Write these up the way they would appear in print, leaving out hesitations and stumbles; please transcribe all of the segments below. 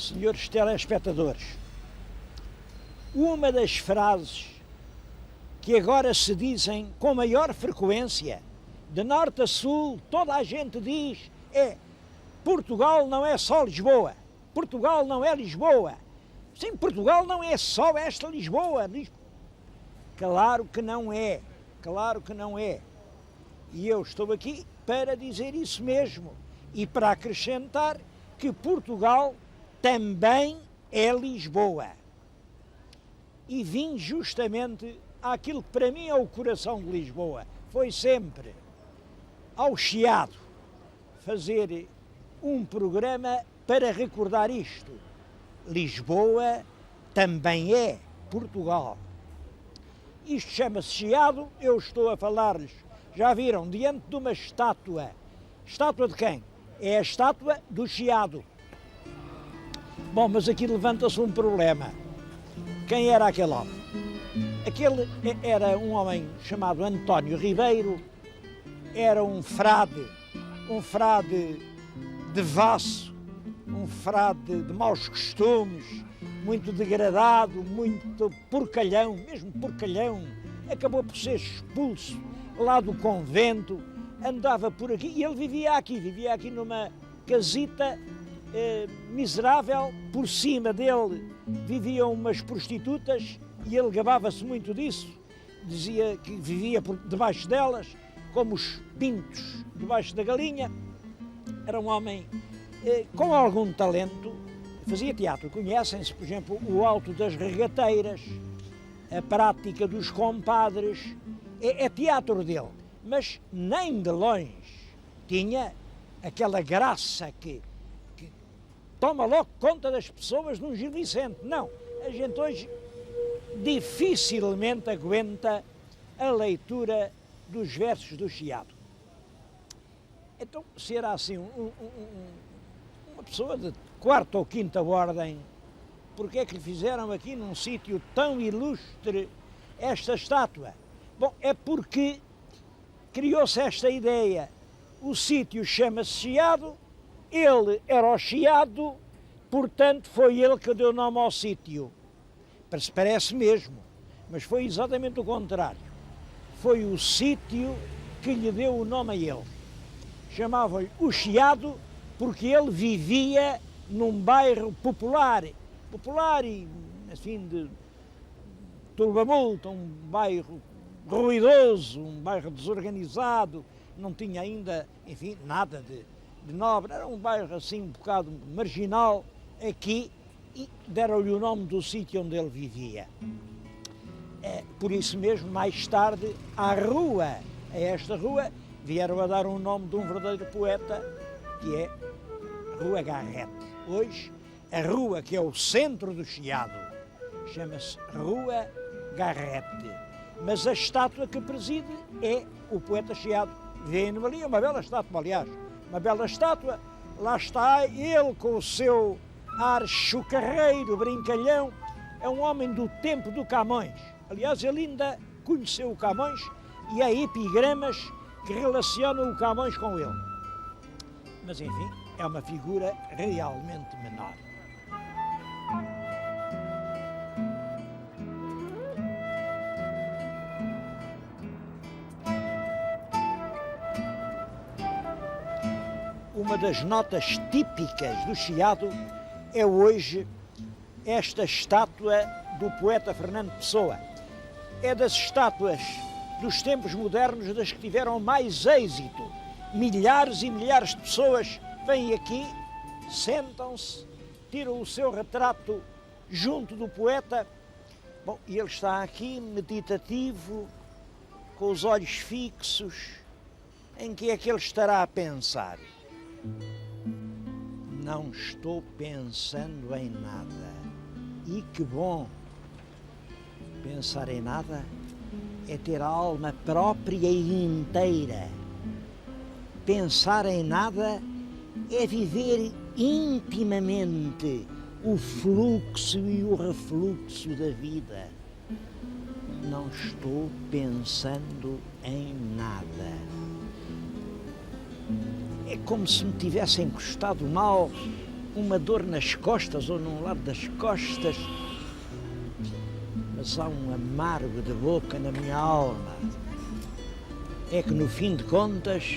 senhores telespectadores, uma das frases que agora se dizem com maior frequência, de norte a sul, toda a gente diz, é: Portugal não é só Lisboa, Portugal não é Lisboa. Sim, Portugal não é só esta Lisboa. Claro que não é, claro que não é. E eu estou aqui para dizer isso mesmo e para acrescentar que Portugal também é Lisboa. E vim justamente àquilo que para mim é o coração de Lisboa. Foi sempre ao Chiado fazer um programa para recordar isto. Lisboa também é Portugal. Isto chama-se Chiado, eu estou a falar-lhes, já viram, diante de uma estátua. Estátua de quem? É a estátua do Chiado. Bom, mas aqui levanta-se um problema. Quem era aquele homem? Aquele era um homem chamado António Ribeiro, era um frade devasso, um frade de maus costumes, muito degradado, muito porcalhão, mesmo porcalhão. Acabou por ser expulso lá do convento, andava por aqui e ele vivia aqui numa casita miserável. Por cima dele viviam umas prostitutas e ele gabava-se muito disso, dizia que vivia debaixo delas, como os pintos debaixo da galinha. Era um homem com algum talento, fazia teatro. Conhecem-se, por exemplo, o Alto das Regateiras, a prática dos compadres, é teatro dele, mas nem de longe tinha aquela graça que toma logo conta das pessoas num Gil Vicente. Não, a gente hoje dificilmente aguenta a leitura dos versos do Chiado. Então, se era assim uma pessoa de quarta ou quinta ordem, porque é que lhe fizeram aqui num sítio tão ilustre esta estátua? Bom, é porque criou-se esta ideia. O sítio chama-se Chiado, ele era o Chiado, portanto foi ele que deu nome ao sítio. Parece mesmo, mas foi exatamente o contrário. Foi o sítio que lhe deu o nome a ele. Chamavam-lhe o Chiado porque ele vivia num bairro popular e assim de turbamulta, um bairro ruidoso, um bairro desorganizado, não tinha ainda, enfim, nada de nobre, era um bairro assim um bocado marginal aqui, e deram-lhe o nome do sítio onde ele vivia. Por isso mesmo, mais tarde, a esta rua, vieram a dar um nome de um verdadeiro poeta, que é Rua Garrete. Hoje, a rua que é o centro do Chiado chama-se Rua Garrete, mas a estátua que preside é o poeta Chiado. Vêem-no ali, uma bela estátua, aliás, uma bela estátua. Lá está ele com o seu ar chocarreiro, brincalhão. É um homem do tempo do Camões. Aliás, ele ainda conheceu o Camões e há epigramas que relacionam o Camões com ele. Mas, enfim, é uma figura realmente menor. Uma das notas típicas do Chiado é hoje esta estátua do poeta Fernando Pessoa. É das estátuas dos tempos modernos das que tiveram mais êxito. Milhares e milhares de pessoas vêm aqui, sentam-se, tiram o seu retrato junto do poeta. Bom, e ele está aqui meditativo, com os olhos fixos. Em que é que ele estará a pensar? Não estou pensando em nada. E que bom! Pensar em nada é ter a alma própria e inteira. Pensar em nada é viver intimamente o fluxo e o refluxo da vida. Não estou pensando em nada. É como se me tivesse encostado mal uma dor nas costas ou num lado das costas, mas há um amargo de boca na minha alma. É que no fim de contas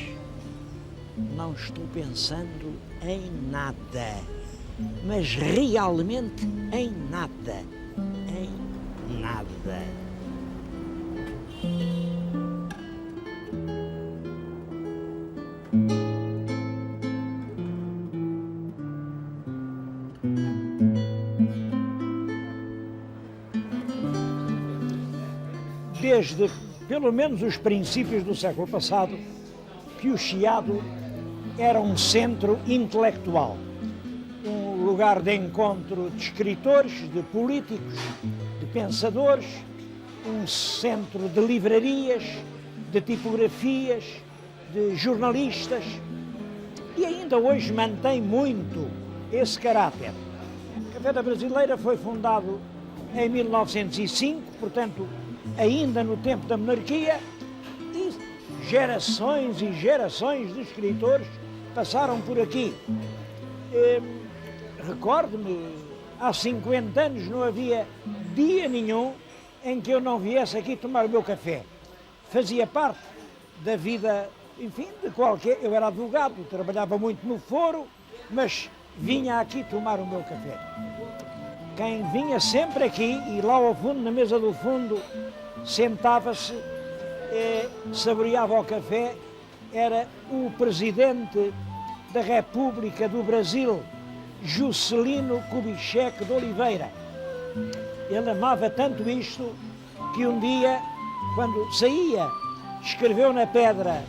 não estou pensando em nada, mas realmente em nada, em nada. Desde pelo menos os princípios do século passado, que o Chiado era um centro intelectual, um lugar de encontro de escritores, de políticos, de pensadores, um centro de livrarias, de tipografias, de jornalistas, e ainda hoje mantém muito esse caráter. A Cafeta Brasileira foi fundado em 1905, portanto, ainda no tempo da monarquia, e gerações e gerações de escritores passaram por aqui. Recordo-me, há 50 anos não havia dia nenhum em que eu não viesse aqui tomar o meu café. Fazia parte da vida, enfim, de qualquer... Eu era advogado, trabalhava muito no foro, mas vinha aqui tomar o meu café. Quem vinha sempre aqui, e lá ao fundo, na mesa do fundo, sentava-se, saboreava o café, era o presidente da República do Brasil, Juscelino Kubitschek de Oliveira. Ele amava tanto isto que um dia, quando saía, escreveu na pedra: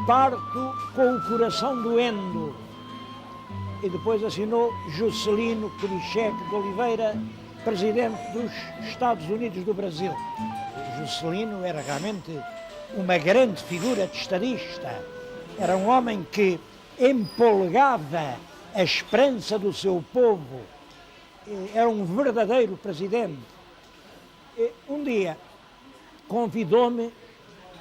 "Parto com o coração doendo", e depois assinou Juscelino Kubitschek de Oliveira, presidente dos Estados Unidos do Brasil. Juscelino era realmente uma grande figura de estadista. Era um homem que empolgava a esperança do seu povo. Era um verdadeiro presidente. Um dia convidou-me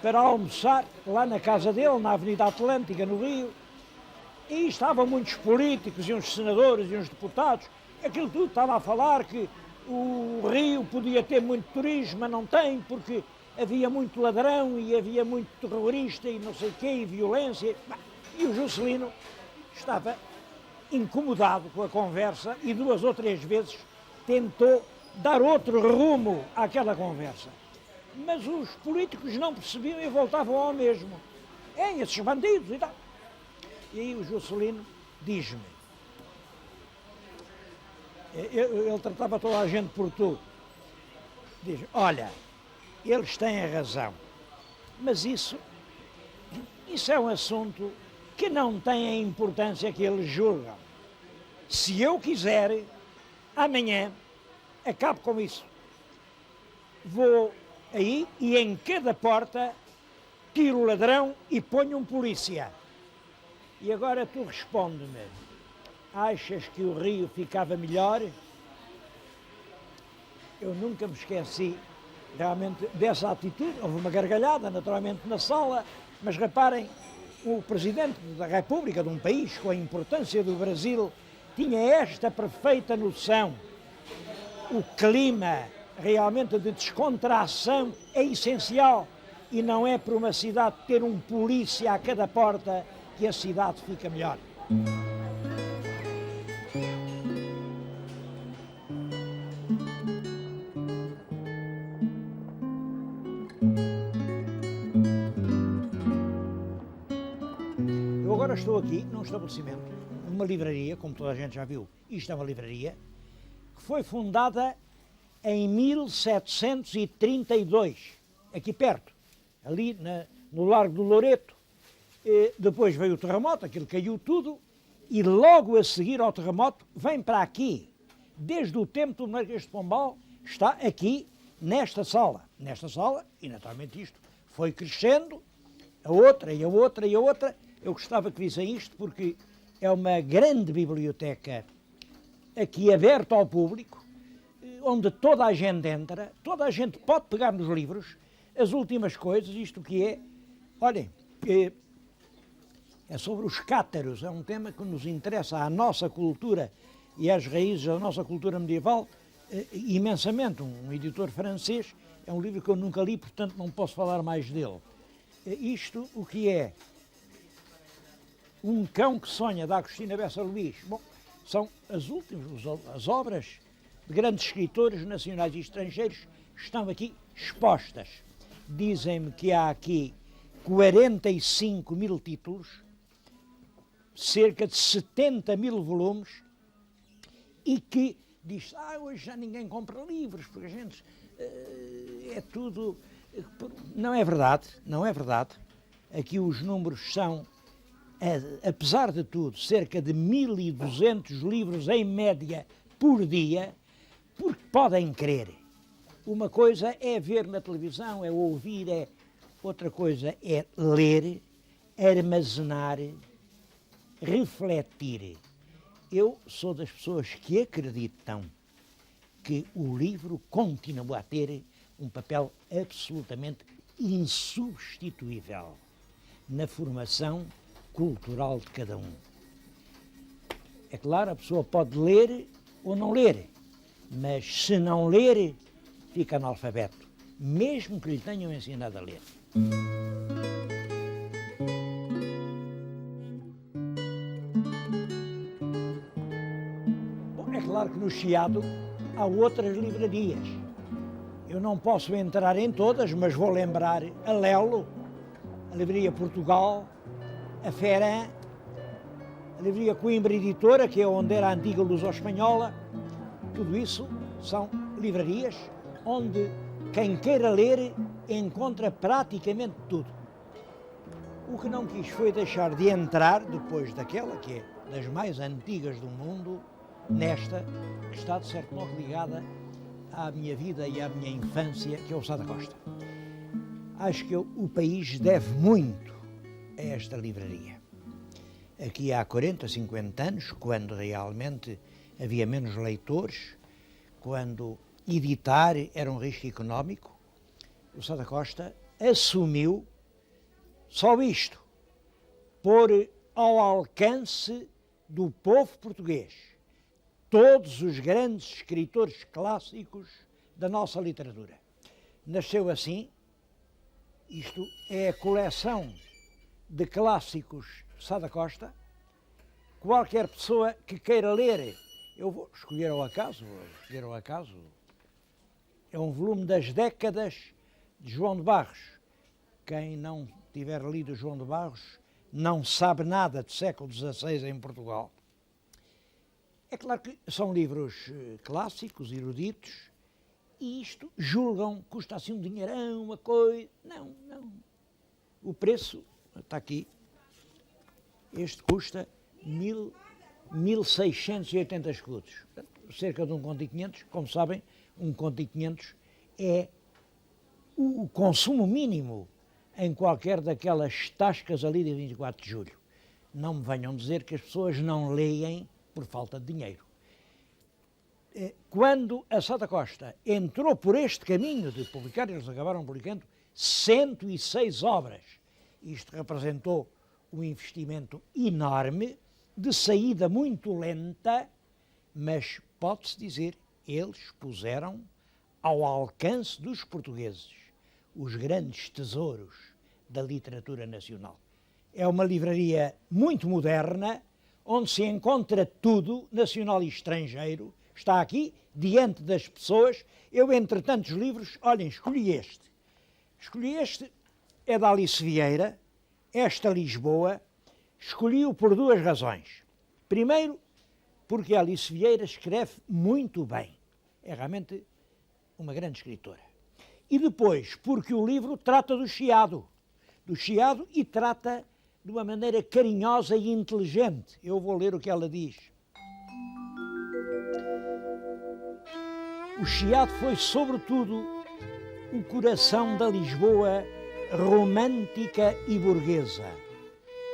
para almoçar lá na casa dele, na Avenida Atlântica, no Rio, e estavam muitos políticos e uns senadores e uns deputados. Aquilo tudo estava a falar que o Rio podia ter muito turismo, mas não tem, porque havia muito ladrão e havia muito terrorista e não sei o quê, e violência. E o Juscelino estava incomodado com a conversa e 2 ou 3 vezes tentou dar outro rumo àquela conversa. Mas os políticos não percebiam e voltavam ao mesmo. Esses bandidos e tal. E aí o Juscelino diz-me, ele tratava toda a gente por tu, diz: "Olha, eles têm a razão, mas isso é um assunto que não tem a importância que eles julgam. Se eu quiser, amanhã acabo com isso. Vou aí e em cada porta tiro o ladrão e ponho um polícia. E agora tu responde-me, achas que o Rio ficava melhor?" Eu nunca me esqueci realmente dessa atitude. Houve uma gargalhada, naturalmente, na sala, mas reparem, o Presidente da República de um país com a importância do Brasil tinha esta perfeita noção. O clima realmente de descontração é essencial e não é por uma cidade ter um polícia a cada porta que a cidade fica melhor. Eu agora estou aqui num estabelecimento, numa livraria, como toda a gente já viu. Isto é uma livraria que foi fundada em 1732, aqui perto, ali no Largo do Loreto. Depois veio o terremoto, aquilo caiu tudo, e logo a seguir ao terremoto vem para aqui, desde o tempo do Marquês de Pombal, está aqui nesta sala, e naturalmente isto foi crescendo, a outra e a outra e a outra. Eu gostava que vissem isto porque é uma grande biblioteca aqui aberta ao público, onde toda a gente entra, toda a gente pode pegar nos livros, as últimas coisas, isto que é, olhem, é sobre os cátaros, é um tema que nos interessa à nossa cultura e às raízes da nossa cultura medieval imensamente. Um editor francês, é um livro que eu nunca li, portanto não posso falar mais dele. Isto, o que é? Um Cão que Sonha, da Agostina Bessa Luís. Bom, são as obras de grandes escritores nacionais e estrangeiros que estão aqui expostas. Dizem-me que há aqui 45 mil títulos, cerca de 70 mil volumes, e que diz, hoje já ninguém compra livros, porque a gente é tudo... Não é verdade, não é verdade. Aqui os números são, apesar de tudo, cerca de 1.200 livros em média por dia, porque podem crer. Uma coisa é ver na televisão, é ouvir, outra coisa é ler, armazenar, refletir. Eu sou das pessoas que acreditam que o livro continua a ter um papel absolutamente insubstituível na formação cultural de cada um. É claro, a pessoa pode ler ou não ler, mas se não ler, fica analfabeto, mesmo que lhe tenham ensinado a ler. Bom, é claro que no Chiado há outras livrarias. Eu não posso entrar em todas, mas vou lembrar a Lelo, a Livraria Portugal, a Feran, a Livraria Coimbra Editora, que é onde era a antiga Luso-Espanhola. Tudo isso são livrarias onde quem queira ler encontra praticamente tudo. O que não quis foi deixar de entrar, depois daquela que é das mais antigas do mundo, nesta, que está de certo modo ligada à minha vida e à minha infância, que é o Sá da Costa. Acho que o país deve muito a esta livraria. Aqui há 40, 50 anos, quando realmente havia menos leitores, quando editar era um risco económico, o Sá da Costa assumiu só isto, pôr ao alcance do povo português todos os grandes escritores clássicos da nossa literatura. Nasceu assim, isto é a coleção de clássicos Sá da Costa. Qualquer pessoa que queira ler, eu vou escolher ao acaso, é um volume das décadas de João de Barros. Quem não tiver lido João de Barros não sabe nada do século XVI em Portugal. É claro que são livros clássicos, eruditos, e isto julgam, custa assim um dinheirão, uma coisa. Não. O preço está aqui. Este custa 1.680 escudos. Cerca de um conto e 500. Como sabem, um conto e 500 é o consumo mínimo em qualquer daquelas tascas ali de 24 de julho. Não me venham dizer que as pessoas não leem por falta de dinheiro. Quando a Sá da Costa entrou por este caminho de publicar, eles acabaram publicando 106 obras. Isto representou um investimento enorme, de saída muito lenta, mas pode-se dizer, eles puseram ao alcance dos portugueses os grandes tesouros da literatura nacional. É uma livraria muito moderna, onde se encontra tudo, nacional e estrangeiro, está aqui, diante das pessoas. Eu, entre tantos livros, olhem, escolhi este. É da Alice Vieira, esta Lisboa. Escolhi-o por duas razões. Primeiro, porque a Alice Vieira escreve muito bem. É realmente uma grande escritora. E depois, porque o livro trata do Chiado, e trata de uma maneira carinhosa e inteligente. Eu vou ler o que ela diz. O Chiado foi, sobretudo, o coração da Lisboa romântica e burguesa.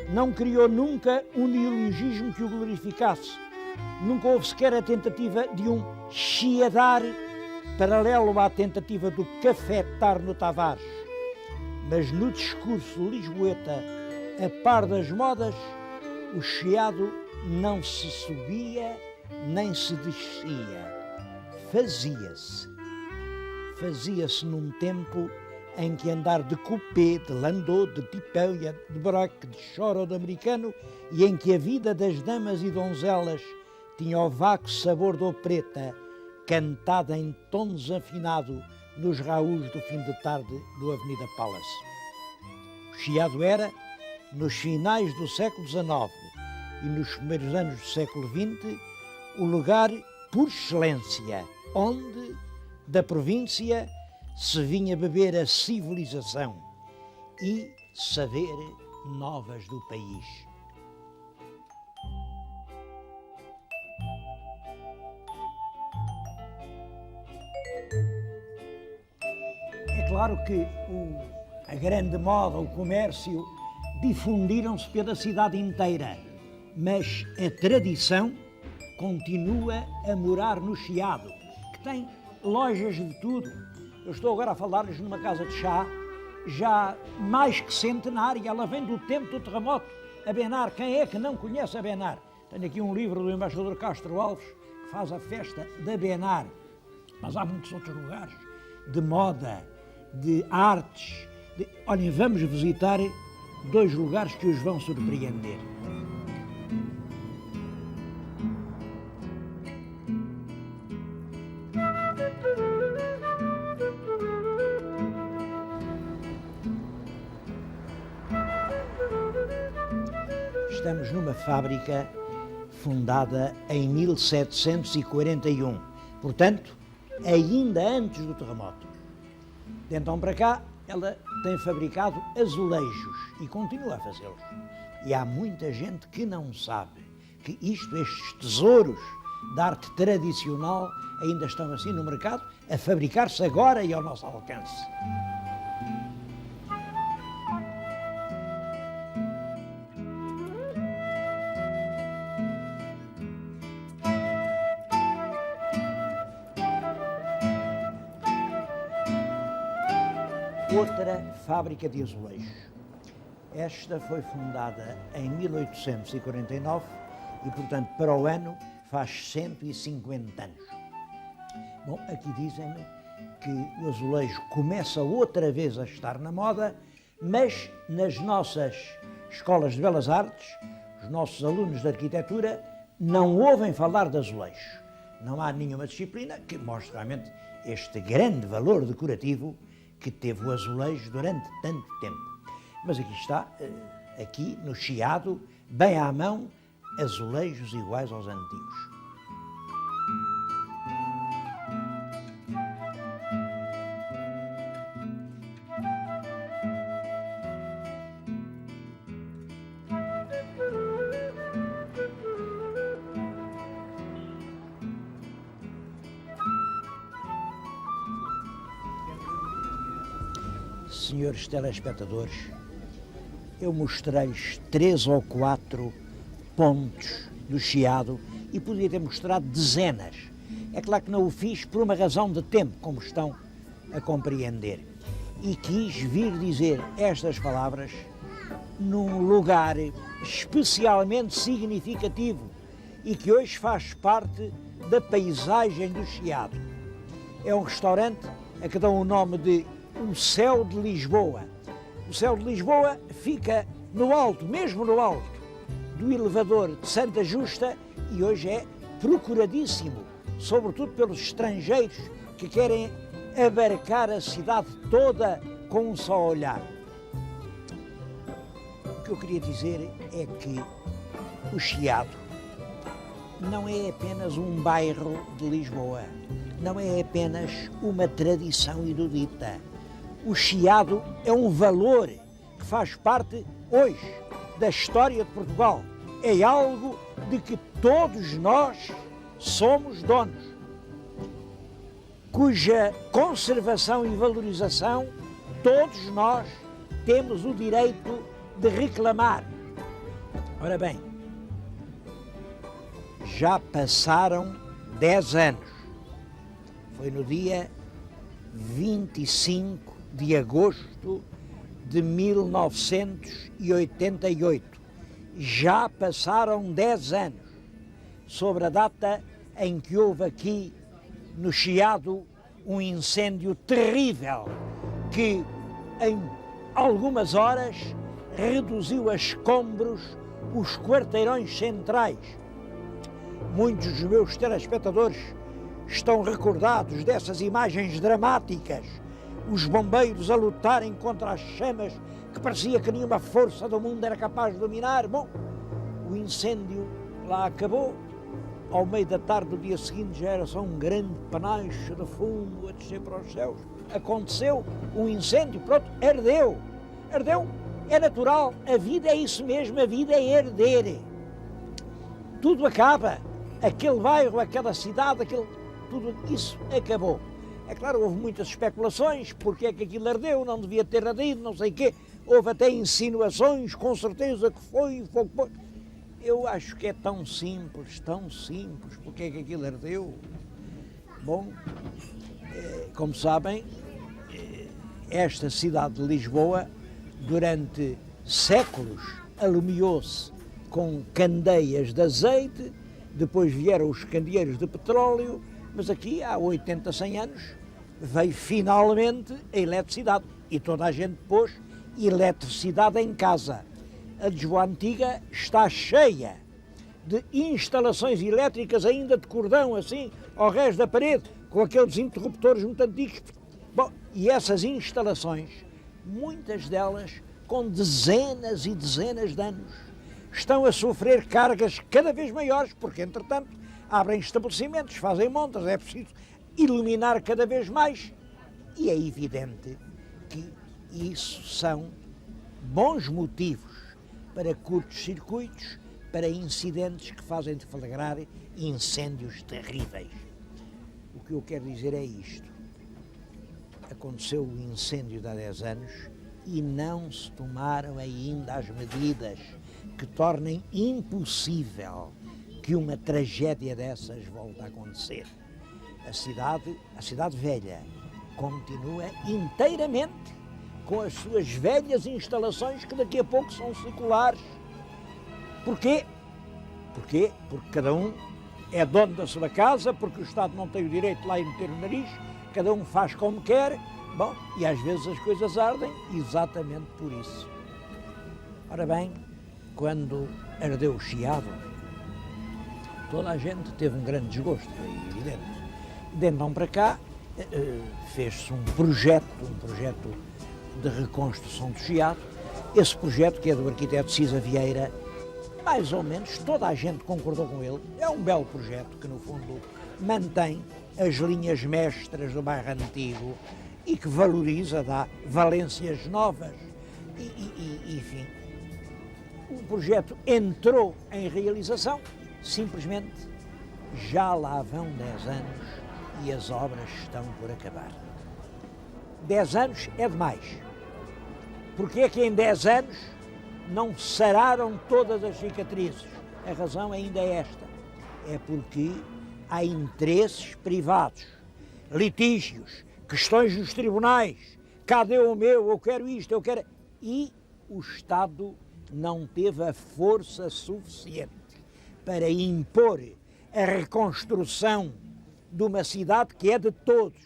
Não criou nunca um neologismo que o glorificasse. Nunca houve sequer a tentativa de um chiadar paralelo à tentativa do cafetar no Tavares. Mas no discurso lisboeta A par das modas, o Chiado não se subia nem se descia, fazia-se. Fazia-se num tempo em que andar de coupé, de landau, de tipéia, de braque, de choro de americano, e em que a vida das damas e donzelas tinha o vago sabor de opereta, cantada em tom desafinado nos raús do fim de tarde do Avenida Palace. O Chiado era, nos finais do século XIX e nos primeiros anos do século XX, o lugar por excelência onde, da província, se vinha beber a civilização e saber novas do país. É claro que a grande moda, o comércio, difundiram-se pela cidade inteira, mas a tradição continua a morar no Chiado, que tem lojas de tudo. Eu estou agora a falar-lhes numa casa de chá, já mais que centenária, ela vem do tempo do terremoto. A Benar, quem é que não conhece a Benar? Tenho aqui um livro do embaixador Castro Alves, que faz a festa da Benar. Mas há muitos outros lugares, de moda, de artes. Olhem, vamos visitar 2 lugares que os vão surpreender. Estamos numa fábrica fundada em 1741, portanto, ainda antes do terremoto. De então para cá, ela tem fabricado azulejos e continua a fazê-los. E há muita gente que não sabe que estes tesouros da arte tradicional ainda estão assim no mercado, a fabricar-se agora e ao nosso alcance. Outra fábrica de azulejos. Esta foi fundada em 1849 e, portanto, para o ano faz 150 anos. Bom, aqui dizem-me que o azulejo começa outra vez a estar na moda, mas nas nossas escolas de belas artes, os nossos alunos de arquitetura não ouvem falar de azulejo. Não há nenhuma disciplina que mostre realmente este grande valor decorativo que teve o azulejo durante tanto tempo. Mas aqui está, aqui no Chiado, bem à mão, azulejos iguais aos antigos. Senhores telespectadores, eu mostrei-lhes 3 ou 4 pontos do Chiado e podia ter mostrado dezenas. É claro que não o fiz por uma razão de tempo, como estão a compreender. E quis vir dizer estas palavras num lugar especialmente significativo e que hoje faz parte da paisagem do Chiado. É um restaurante a que dão o nome de O Céu de Lisboa. O Céu de Lisboa fica no alto, mesmo no alto, do elevador de Santa Justa e hoje é procuradíssimo, sobretudo pelos estrangeiros que querem abarcar a cidade toda com um só olhar. O que eu queria dizer é que o Chiado não é apenas um bairro de Lisboa, não é apenas uma tradição erudita. O Chiado é um valor que faz parte hoje da história de Portugal. É algo de que todos nós somos donos, cuja conservação e valorização todos nós temos o direito de reclamar. Ora bem, já passaram 10 anos. Foi no dia 25 de agosto de 1988. Já passaram 10 anos sobre a data em que houve aqui no Chiado um incêndio terrível que em algumas horas reduziu a escombros os quarteirões centrais. Muitos dos meus telespectadores estão recordados dessas imagens dramáticas, os bombeiros a lutarem contra as chamas que parecia que nenhuma força do mundo era capaz de dominar. Bom, o incêndio lá acabou. Ao meio da tarde do dia seguinte já era só um grande panache de fumo a descer para os céus. Aconteceu um incêndio, pronto, ardeu. Ardeu, é natural, a vida é isso mesmo, a vida é herder. Tudo acaba, aquele bairro, aquela cidade, tudo isso acabou. É claro, houve muitas especulações, porque é que aquilo ardeu, não devia ter ardido, não sei o quê. Houve até insinuações, com certeza que foi, fogo. Eu acho que é tão simples, porque é que aquilo ardeu. Bom, como sabem, esta cidade de Lisboa, durante séculos, alumiou-se com candeias de azeite, depois vieram os candeeiros de petróleo, mas aqui, há 80, 100 anos, veio finalmente a eletricidade e toda a gente pôs eletricidade em casa. A Lisboa Antiga está cheia de instalações elétricas ainda de cordão, assim, ao resto da parede, com aqueles interruptores muito antigos. Bom, e essas instalações, muitas delas com dezenas e dezenas de anos, estão a sofrer cargas cada vez maiores, porque, entretanto, abrem estabelecimentos, fazem montas, é preciso iluminar cada vez mais. E é evidente que isso são bons motivos para curtos-circuitos, para incidentes que fazem deflagrar incêndios terríveis. O que eu quero dizer é isto. Aconteceu o incêndio de há 10 anos e não se tomaram ainda as medidas que tornem impossível que uma tragédia dessas volte a acontecer. A cidade velha, continua inteiramente com as suas velhas instalações que daqui a pouco são seculares. Porquê? Porque cada um é dono da sua casa, porque o Estado não tem o direito de lá ir meter o nariz, cada um faz como quer. Bom, e às vezes as coisas ardem exatamente por isso. Ora bem, quando ardeu o Chiado, toda a gente teve um grande desgosto, é evidente. De então para cá, fez-se um projeto de reconstrução do Chiado. Esse projeto, que é do arquiteto Cisa Vieira, mais ou menos toda a gente concordou com ele. É um belo projeto que, no fundo, mantém as linhas mestras do bairro antigo e que valoriza, dá valências novas. Enfim, o projeto entrou em realização, simplesmente já lá vão 10 anos e as obras estão por acabar. 10 anos é demais. Porque é que em 10 anos não sararam todas as cicatrizes? A razão ainda é esta. É porque há interesses privados, litígios, questões nos tribunais. Cadê o meu? Eu quero isto, eu quero... E o Estado não teve a força suficiente para impor a reconstrução de uma cidade que é de todos,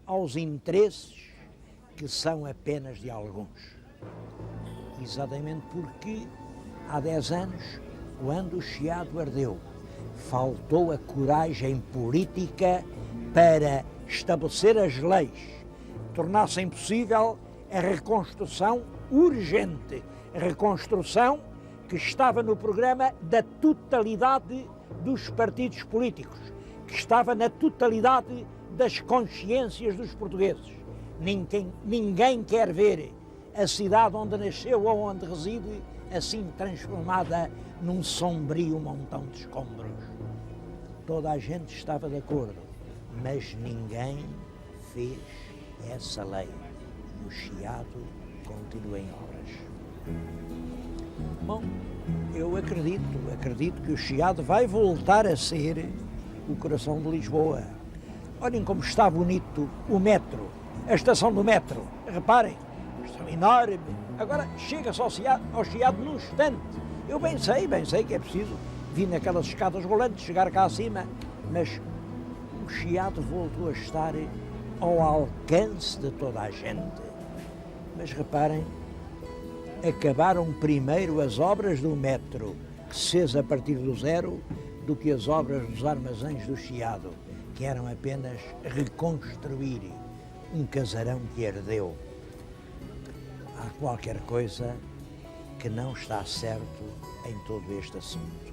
aos interesses que são apenas de alguns. Exatamente porque há 10 anos, quando o Chiado ardeu, faltou a coragem política para estabelecer as leis que tornassem possível a reconstrução urgente, a reconstrução que estava no programa da totalidade dos partidos políticos, que estava na totalidade das consciências dos portugueses. Ninguém quer ver a cidade onde nasceu ou onde reside assim transformada num sombrio montão de escombros. Toda a gente estava de acordo, mas ninguém fez essa lei. E o Chiado continua em obras. Bom, eu acredito que o Chiado vai voltar a ser o coração de Lisboa. Olhem como está bonito o metro, a estação do metro. Reparem, construção enorme. Agora chega-se ao Chiado num instante. Eu bem sei que é preciso vir naquelas escadas rolantes, chegar cá acima, mas o Chiado voltou a estar ao alcance de toda a gente. Mas reparem, acabaram primeiro as obras do metro, que se fez a partir do zero, do que as obras dos armazéns do Chiado, que eram apenas reconstruir um casarão que herdeu. Há qualquer coisa que não está certo em todo este assunto.